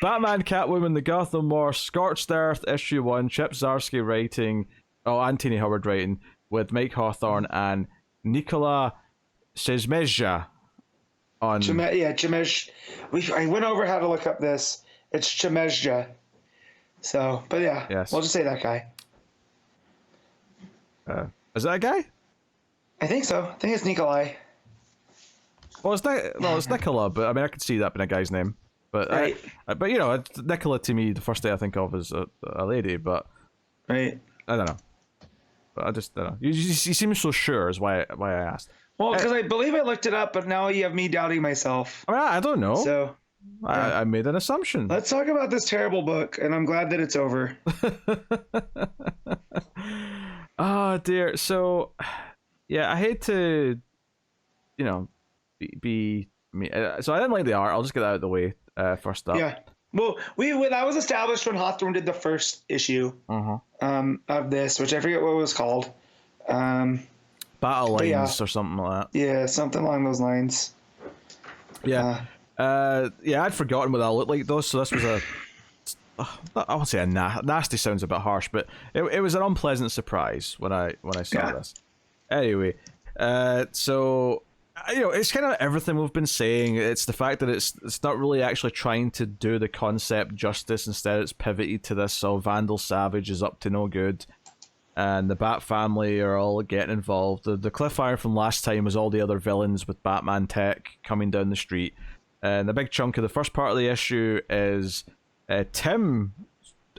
Batman, Catwoman, The Gotham War, Scorched Earth, Issue 1, Chip Zdarsky writing, and Tini Howard writing, with Mike Hawthorne and Nikola Szymczyk on... Szymczyk. I went over how to look up this. It's Szymczyk. So, but yeah, yes. We'll just say that guy. Is that a guy? I think so. I think it's Nikolai. Well, it's Nicola, but I mean, I could see that being a guy's name. But right. But you know, Nicola to me, the first thing I think of is a lady. But right. I don't know. But I just don't know. You seem so sure is why I asked. Well, because I believe I looked it up, but now you have me doubting myself. I mean, I don't know. So I made an assumption. Let's talk about this terrible book, and I'm glad that it's over. Oh dear. So, yeah, I hate to, be me. So I didn't like the art. I'll just get that out of the way first up. Yeah. Well, that was established when Hawthorne did the first issue of this, which I forget what it was called. Battle Lines or something like that. Yeah, something along those lines. Yeah. I'd forgotten what that looked like though. So this was I would say nasty sounds a bit harsh, but it was an unpleasant surprise when I saw this. Anyway, so it's kind of everything we've been saying. It's the fact that it's not really actually trying to do the concept justice. Instead, it's pivoted to this. So Vandal Savage is up to no good, and the Bat family are all getting involved. The cliffhanger from last time was all the other villains with Batman tech coming down the street, and the big chunk of the first part of the issue is Tim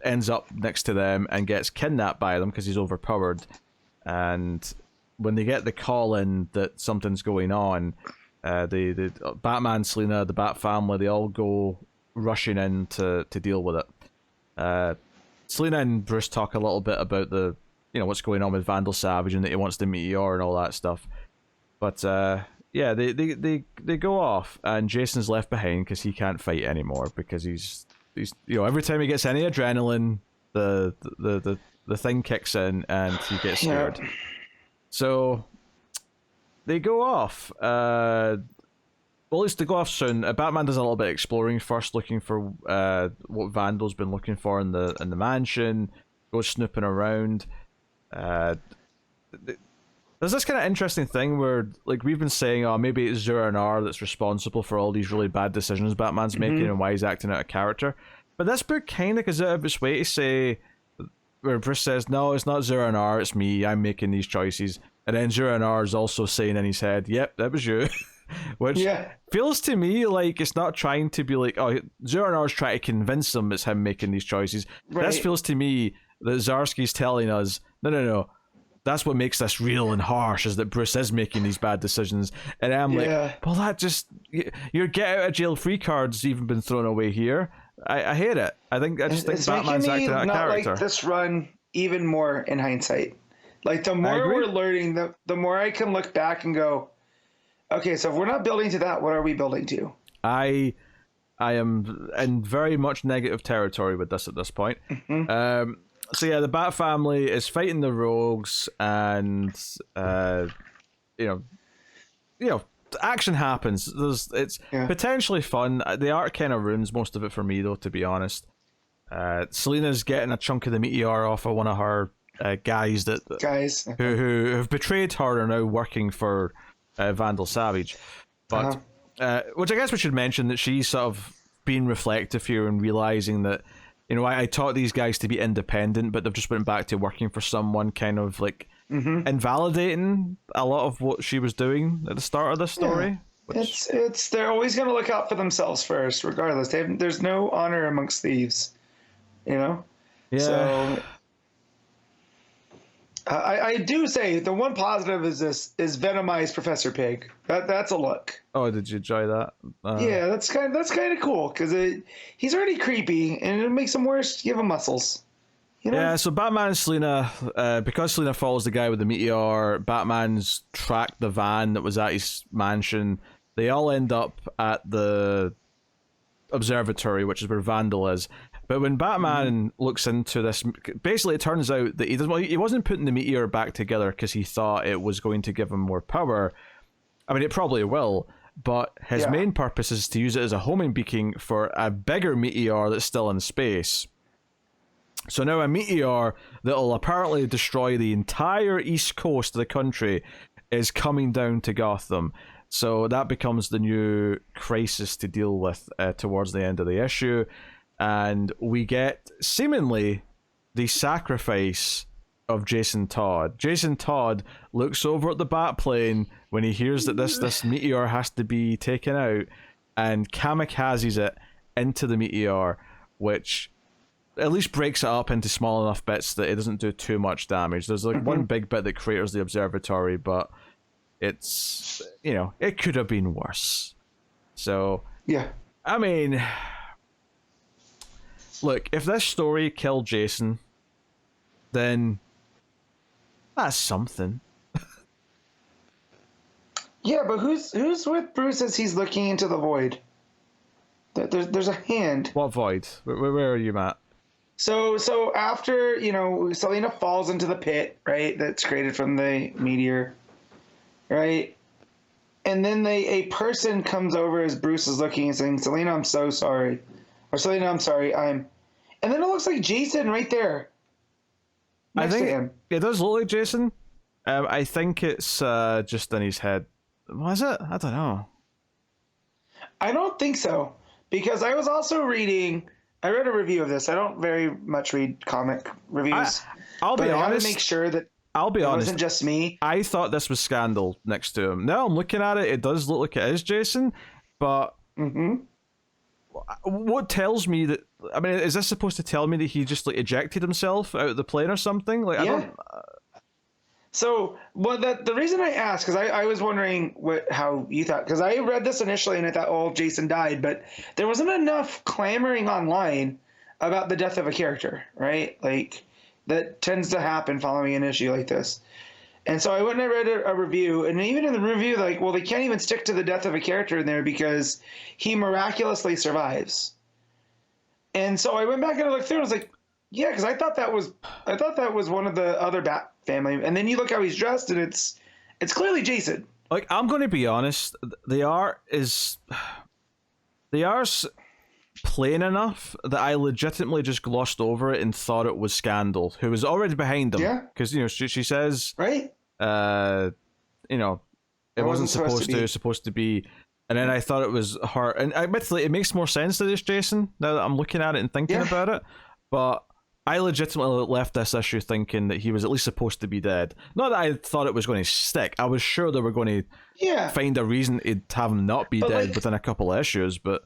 ends up next to them and gets kidnapped by them because he's overpowered, and when they get the call in that something's going on, the Batman, Selina, the Bat family, they all go rushing in to deal with it. Selina and Bruce talk a little bit about the what's going on with Vandal Savage and that he wants the meteor and all that stuff. But they go off, and Jason's left behind because he can't fight anymore because he's every time he gets any adrenaline, the thing kicks in and he gets scared. Yeah. So they go off. Well, at least they go off soon. Batman does a little bit of exploring first, looking for what Vandal's been looking for in the mansion. Goes snooping around. There's this kind of interesting thing where, like, we've been saying, maybe it's Zur-En-Arrh that's responsible for all these really bad decisions Batman's making and why he's acting out of character. But this book kind of goes out of its way to say, where Bruce says, no, it's not Zur-En-Arrh, it's me, I'm making these choices. And then Zur-En-Arrh is also saying in his head, yep, that was you. Which feels to me like it's not trying to be like, Zur-En-Arrh's trying to convince him it's him making these choices. Right. This feels to me that Zdarsky's telling us, no, that's what makes this real and harsh, is that Bruce is making these bad decisions. And I'm like, well, that just, your get out of jail free card's even been thrown away here. I hate it. I think Batman's acting out of character. Like this run even more in hindsight. Like the more we're learning, the more I can look back and go, okay, so if we're not building to that, what are we building to? I am in very much negative territory with this at this point. So yeah, the Bat family is fighting the rogues, and action happens. It's potentially fun. The art kind of ruins most of it for me, though, to be honest. Selina's getting a chunk of the meteor off of one of her guys who have betrayed her, are now working for Vandal Savage. But which I guess we should mention that she's sort of being reflective here and realizing that, I taught these guys to be independent, but they've just went back to working for someone, kind of like invalidating a lot of what she was doing at the start of the story. Yeah. It's they're always going to look out for themselves first, regardless. There's no honor amongst thieves, Yeah. So I do say the one positive is Venomized Professor Pig. That's a look. Oh, did you enjoy that? Yeah, that's kind of cool because he's already creepy, and it makes him worse. Give him muscles. Yeah, so Batman and Selina, because Selina follows the guy with the meteor, Batman's tracked the van that was at his mansion. They all end up at the observatory, which is where Vandal is. But when Batman looks into this, basically it turns out that he wasn't putting the meteor back together because he thought it was going to give him more power. I mean, it probably will, but his main purpose is to use it as a homing beacon for a bigger meteor that's still in space. So now a meteor that'll apparently destroy the entire east coast of the country is coming down to Gotham. So that becomes the new crisis to deal with towards the end of the issue. And we get, seemingly, the sacrifice of Jason Todd. Jason Todd looks over at the Batplane when he hears that this meteor has to be taken out and kamikazes it into the meteor, which at least breaks it up into small enough bits that it doesn't do too much damage. There's like one big bit that craters the observatory, but it's, you know, it could have been worse. So, yeah. I mean, look, if this story killed Jason, then that's something. Yeah, but who's with Bruce as he's looking into the void? There's a hand. What void? Where are you, Matt? So after, you know, Selena falls into the pit, right, that's created from the meteor, right? And then a person comes over as Bruce is looking and saying, Selena, I'm so sorry. Or Selena, I'm sorry, And then it looks like Jason right there. Next to him. It does look like Jason. I think it's just in his head. Was it? I don't know. I don't think so. Because I was also I read a review of this. I don't very much read comic reviews. I'll be honest. I had to make sure that it wasn't just me. I thought this was Scandal next to him. Now I'm looking at it, it does look like it is Jason, but what tells me that... I mean, is this supposed to tell me that he just like ejected himself out of the plane or something? Like, I don't... So, the reason I asked, because I was wondering how you thought, because I read this initially and I thought, oh, Jason died, but there wasn't enough clamoring online about the death of a character, right? Like, that tends to happen following an issue like this. And so I went and I read a review, and even in the review, like, well, they can't even stick to the death of a character in there because he miraculously survives. And so I went back and I looked through and I was like, yeah, because I thought that was one of the other Bat family, and then you look how he's dressed, and it's clearly Jason. Like, I'm going to be honest, the art is plain enough that I legitimately just glossed over it and thought it was Scandal, who was already behind them. Yeah, because you know she says, right, you know, it wasn't supposed to be. And then I thought it was her, and admittedly, it makes more sense that it's Jason now that I'm looking at it and thinking about it, but I legitimately left this issue thinking that he was at least supposed to be dead. Not that I thought it was going to stick. I was sure they were going to find a reason to have him not be dead within a couple of issues, but...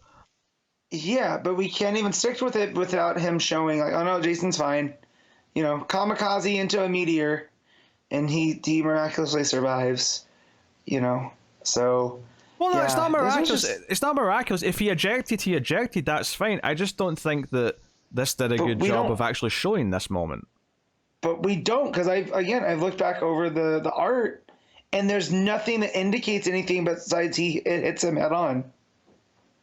Yeah, but we can't even stick with it without him showing, like, oh no, Jason's fine. You know, kamikaze into a meteor, and he miraculously survives, you know, so... Well, no, it's not miraculous. It's not miraculous. If he ejected, that's fine. I just don't think that this did a good job of actually showing this moment. But we don't, because I've looked back over the art, and there's nothing that indicates anything besides it hits him head on.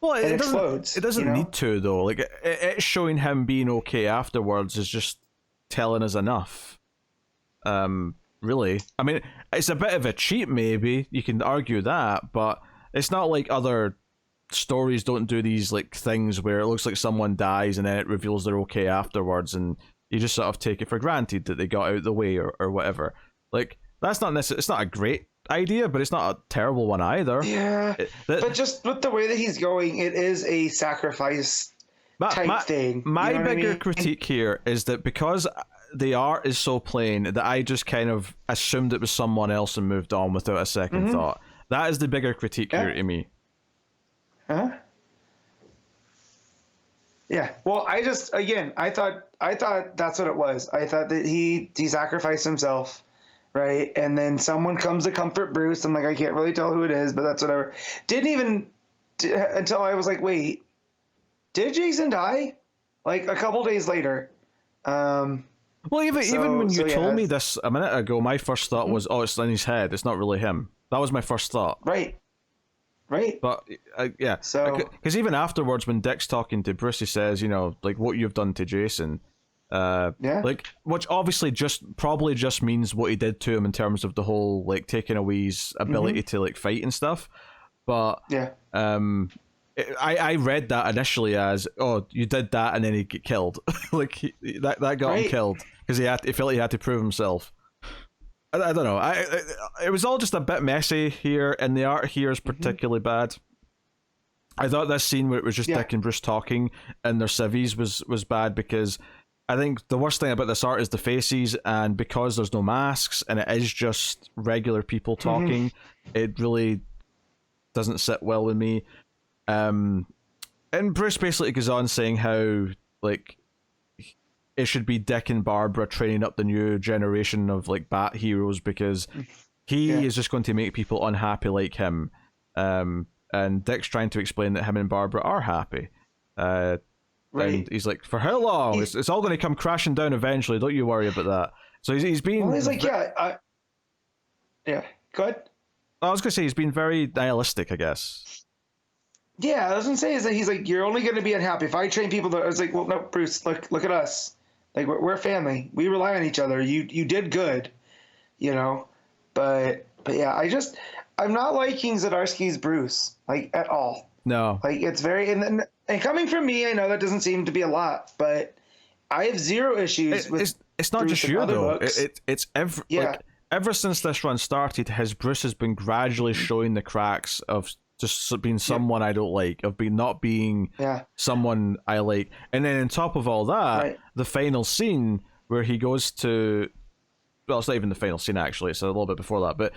Well, it explodes. It doesn't need to, though. Like, it showing him being okay afterwards is just telling us enough. Really. I mean, it's a bit of a cheat, maybe. You can argue that, but it's not like other stories don't do these like things where it looks like someone dies and then it reveals they're okay afterwards, and you just sort of take it for granted that they got out of the way or whatever. Like, that's not necessarily... It's not a great idea, but it's not a terrible one either. Yeah, but just with the way that he's going, it is a sacrifice type thing. My bigger critique here is that because the art is so plain that I just kind of assumed it was someone else and moved on without a second thought. That is the bigger critique here to me. Huh? Yeah. Well, I thought that's what it was. I thought that he sacrificed himself, right? And then someone comes to comfort Bruce. I'm like, I can't really tell who it is, but that's whatever. Didn't even until I was like, wait, did Jason die? Like a couple days later. Well, even when you told me this a minute ago, my first thought was, oh, it's in his head. It's not really him. That was my first thought. Right. But yeah, so because even afterwards, when Dick's talking to Bruce, he says, you know, like what you've done to Jason, like, which obviously probably just means what he did to him in terms of the whole like taking away his ability to like fight and stuff. But I read that initially as, oh, you did that and then he get killed. Like that got him killed because he felt he had to prove himself. I don't know. It was all just a bit messy here, and the art here is particularly bad. I thought this scene where it was just Dick and Bruce talking and their civvies was bad, because I think the worst thing about this art is the faces, and because there's no masks and it is just regular people talking, it really doesn't sit well with me. And Bruce basically goes on saying how, like, it should be Dick and Barbara training up the new generation of, like, Bat heroes, because he is just going to make people unhappy like him. And Dick's trying to explain that him and Barbara are happy. And he's like, for how long? It's all going to come crashing down eventually. Don't you worry about that. So he's being... Well, he's like, go ahead. I was going to say he's been very nihilistic, I guess. Yeah, I was going to say is that he's like, you're only going to be unhappy. If I train people that... I was like, well, no, Bruce, look at us. Like, we're a family. We rely on each other. You did good, you know? But yeah, I'm not liking Zdarsky's Bruce, like, at all. No. Like, it's very... And coming from me, I know that doesn't seem to be a lot, but I have zero issues with it's not Bruce just you, though. It's ever since this run started, his Bruce has been gradually showing the cracks of just being someone I don't like, of not being someone I like. And then on top of all that, the final scene where he goes to... Well, it's not even the final scene, actually. It's a little bit before that. But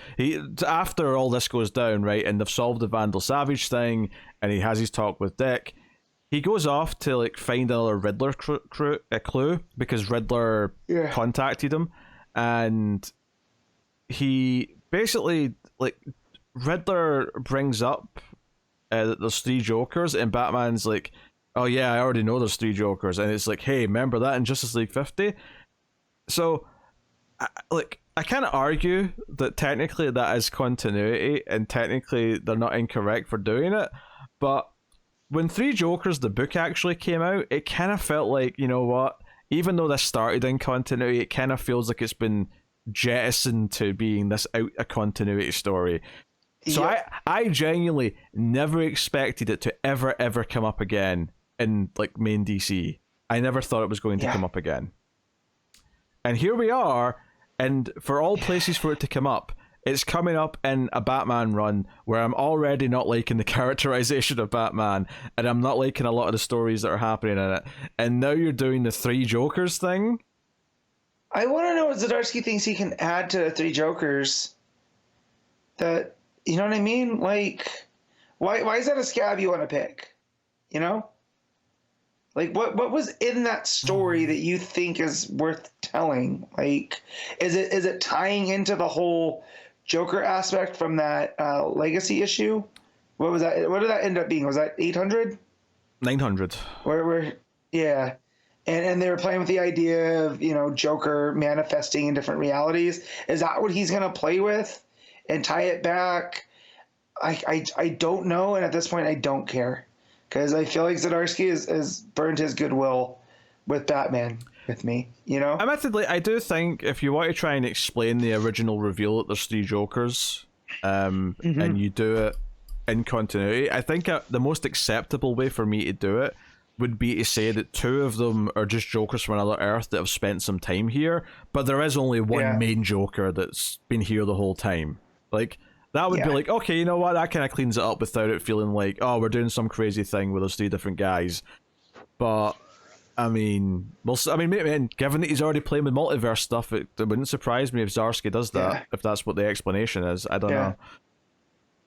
after all this goes down, right, and they've solved the Vandal Savage thing, and he has his talk with Dick, he goes off to, like, find another Riddler clue, because Riddler contacted him, and he basically, like, Riddler brings up that there's 3 Jokers, and Batman's like, oh yeah, I already know there's 3 Jokers, and it's like, hey, remember that in Justice League 50? So, I kind of argue that technically that is continuity, and technically they're not incorrect for doing it, but when 3 Jokers, the book, actually came out, it kind of felt like, you know what, even though this started in continuity, it kind of feels like it's been jettisoned to being this out of continuity story. So I genuinely never expected it to ever come up again in, like, main DC. I never thought it was going to come up again. And here we are, and for all places for it to come up, it's coming up in a Batman run where I'm already not liking the characterization of Batman, and I'm not liking a lot of the stories that are happening in it. And now you're doing the 3 Jokers thing? I want to know what Zdarsky thinks he can add to the 3 Jokers. That, you know what I mean? Like, why is that a scab you want to pick? You know? Like, what was in that story that you think is worth telling? Like, is it tying into the whole Joker aspect from that Legacy issue? What was that? What did that end up being? Was that 800? 900. Where and they were playing with the idea of, you know, Joker manifesting in different realities. Is that what he's gonna play with and tie it back? I don't know, and at this point I don't care. Because I feel like Zdarsky has burned his goodwill with Batman with me, you know? Admittedly, I do think if you want to try and explain the original reveal that there's 3 Jokers, and you do it in continuity, I think the most acceptable way for me to do it would be to say that 2 of them are just Jokers from another Earth that have spent some time here, but there is only one main Joker that's been here the whole time. Like... That would be like, okay, you know what? That kind of cleans it up without it feeling like, oh, we're doing some crazy thing where there's 3 different guys. But, I mean, given that he's already playing with multiverse stuff, it wouldn't surprise me if Zdarsky does that, if that's what the explanation is. I don't know.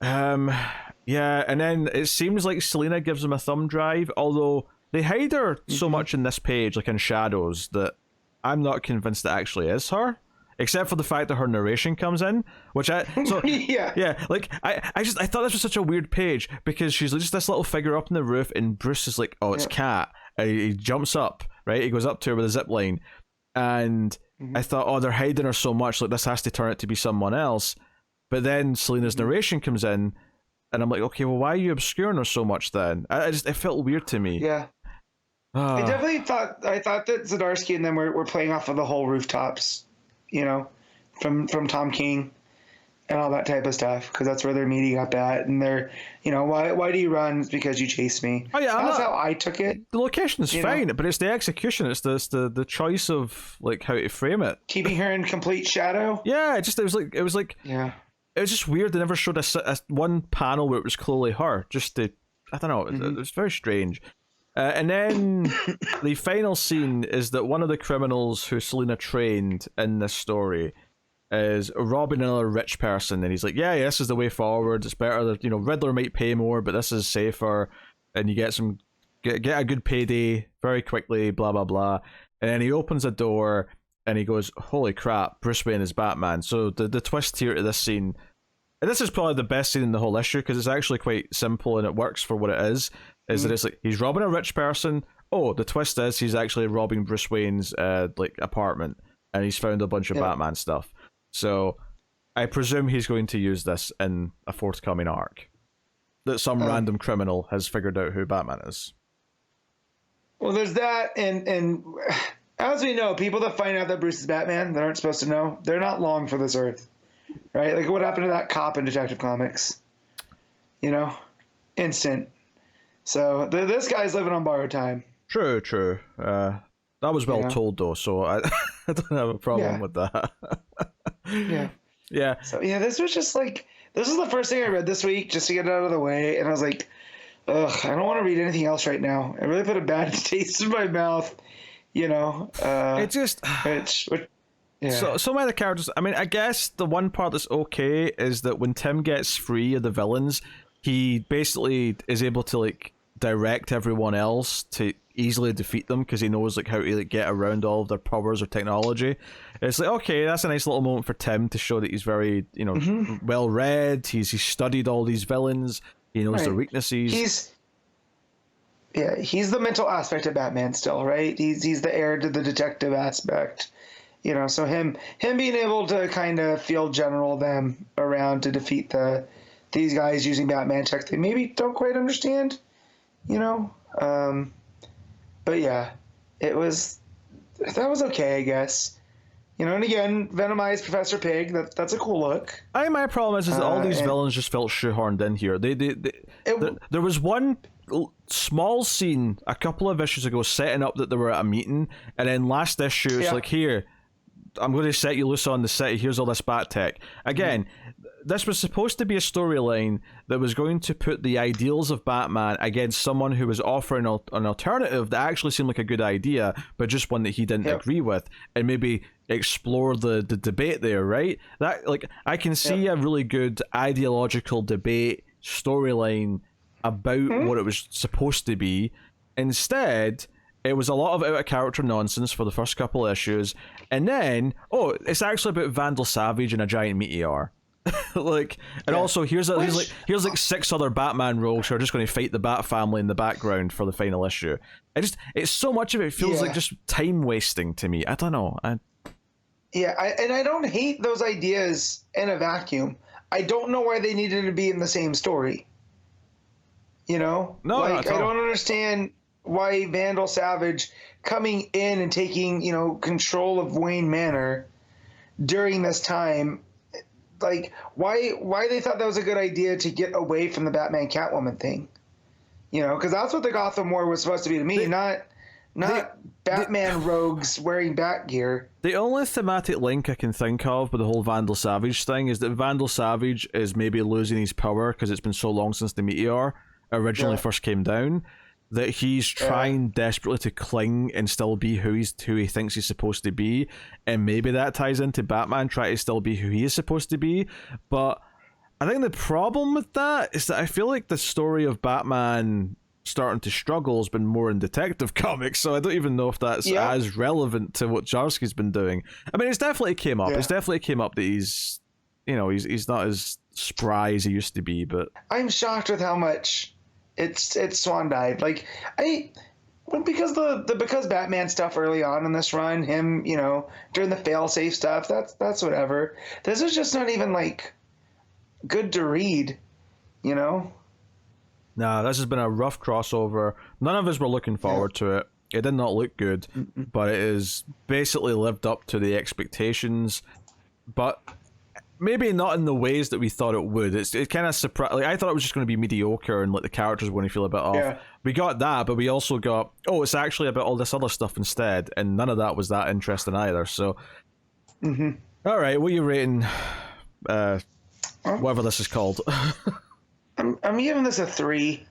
And then it seems like Selina gives him a thumb drive, although they hide her so much in this page, like in shadows, that I'm not convinced it actually is her. Except for the fact that her narration comes in, which like I thought this was such a weird page, because she's just this little figure up in the roof, and Bruce is like, oh, it's Cat, and he jumps up, right? He goes up to her with a zip line, and I thought, oh, they're hiding her so much, like this has to turn it to be someone else. But then Selina's narration comes in, and I'm like, okay, well, why are you obscuring her so much then? It felt weird to me. Yeah. I definitely thought that Zdarsky and them were playing off of the whole rooftops. You know, from Tom King, and all that type of stuff, because that's where they're meeting up at, and they're, why do you run? It's because you chased me. Oh yeah, that's how I took it. The location's fine, but it's the execution. It's the choice of like how to frame it. Keeping her in complete shadow. Yeah, it was like yeah. It was just weird. They never showed a one panel where it was clearly her. I don't know. It was very strange. And then the final scene is that one of the criminals who Selena trained in this story is robbing another rich person, and he's like, yeah, this is the way forward. It's better that, Riddler might pay more, but this is safer, and you get a good payday very quickly, blah blah blah. And then he opens a door and he goes, holy crap, Bruce Wayne is Batman. So the twist here to this scene, and this is probably the best scene in the whole issue, because it's actually quite simple and it works for what it is that it's like he's robbing a rich person. Oh, the twist is he's actually robbing Bruce Wayne's apartment, and he's found a bunch of Batman stuff. So I presume he's going to use this in a forthcoming arc, that some random criminal has figured out who Batman is. Well, there's that, and as we know, people that find out that Bruce is Batman that aren't supposed to know, they're not long for this earth, right? Like what happened to that cop in Detective Comics? Instant. So this guy's living on borrowed time. True. That was well told, though, so I don't have a problem with that. Yeah. So this was just like, this is the first thing I read this week just to get it out of the way, and I was like, ugh, I don't want to read anything else right now. It really put a bad taste in my mouth, It just... So some of the characters, I mean, I guess the one part that's okay is that when Tim gets free of the villains, he basically is able to like direct everyone else to easily defeat them, because he knows like how to like get around all of their powers or technology. It's like, okay, that's a nice little moment for Tim to show that he's very well read. He's studied all these villains. He knows their weaknesses. He's the mental aspect of Batman still, right? He's the heir to the detective aspect. So him being able to kind of field general them around to defeat these guys using Batman tech they maybe don't quite understand, but yeah, that was okay, I guess. And again, Venomized Professor Pig, that's a cool look. My problem is that all these villains just felt shoehorned in here. There was one small scene a couple of issues ago setting up that they were at a meeting, and then last issue it's like, here, I'm going to set you loose on the city, here's all this bat tech. Again, this was supposed to be a storyline that was going to put the ideals of Batman against someone who was offering an alternative that actually seemed like a good idea, but just one that he didn't agree with, and maybe explore the debate there, right? That, like, I can see a really good ideological debate storyline about what it was supposed to be. Instead, it was a lot of out-of-character nonsense for the first couple of issues, and then, it's actually about Vandal Savage and a giant meteor. Also here's like 6 other Batman rogues who are just going to fight the Bat family in the background for the final issue. It's so much of it feels like just time wasting to me. I don't know. I don't hate those ideas in a vacuum. I don't know why they needed to be in the same story. No, I don't understand why Vandal Savage coming in and taking control of Wayne Manor during this time. Like, why they thought that was a good idea to get away from the Batman Catwoman thing, because that's what the Gotham War was supposed to be to me, not Batman rogues wearing bat gear. The only thematic link I can think of with the whole Vandal Savage thing is that Vandal Savage is maybe losing his power because it's been so long since the meteor originally first came down, that he's trying desperately to cling and still be who he thinks he's supposed to be, and maybe that ties into Batman trying to still be who he is supposed to be. But I think the problem with that is that I feel like the story of Batman starting to struggle has been more in Detective Comics, so I don't even know if that's as relevant to what Jarsky's been doing. I mean, it's definitely came up. It's definitely came up that he's not as spry as he used to be. But I'm shocked with how much it's swan dive. Like, because because Batman stuff early on in this run, him, during the failsafe stuff, that's whatever. This is just not even like good to read, Nah, this has been a rough crossover. None of us were looking forward to it. It did not look good, but it has basically lived up to the expectations. But maybe not in the ways that we thought it would. It kind of surprised. Like, I thought it was just going to be mediocre and like the characters were going to feel a bit off. Yeah. We got that, but we also got, oh, it's actually about all this other stuff instead, and none of that was that interesting either. So, all right, what are you rating? Whatever this is called. I'm giving this a 3.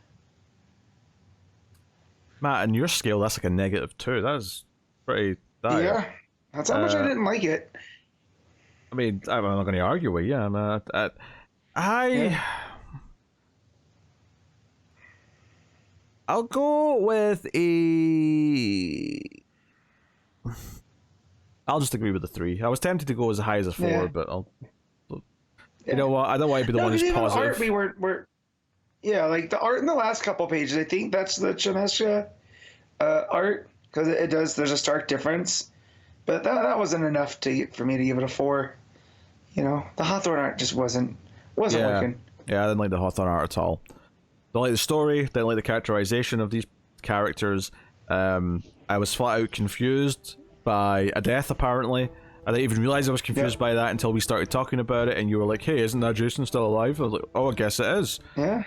Matt, on your scale, that's like a -2. That is pretty dire. Yeah, that's how much I didn't like it. I mean, I'm not going to argue with you. I'll go with a. I'll just agree with the 3. I was tempted to go as high as a 4, but I'll. You know what? I don't want to be the one who's positive. Art, we were, yeah, like the art in the last couple pages. I think that's the Chinesha art because it does. There's a stark difference, but that wasn't enough for me to give it a 4. You know, the Hawthorne art just wasn't working. Yeah, I didn't like the Hawthorne art at all. Don't like the story. Didn't like the characterization of these characters. I was flat out confused by a death. Apparently, I didn't even realize I was confused by that until we started talking about it, and you were like, "Hey, isn't that Jason still alive?" I was like, "Oh, I guess it is." Yeah.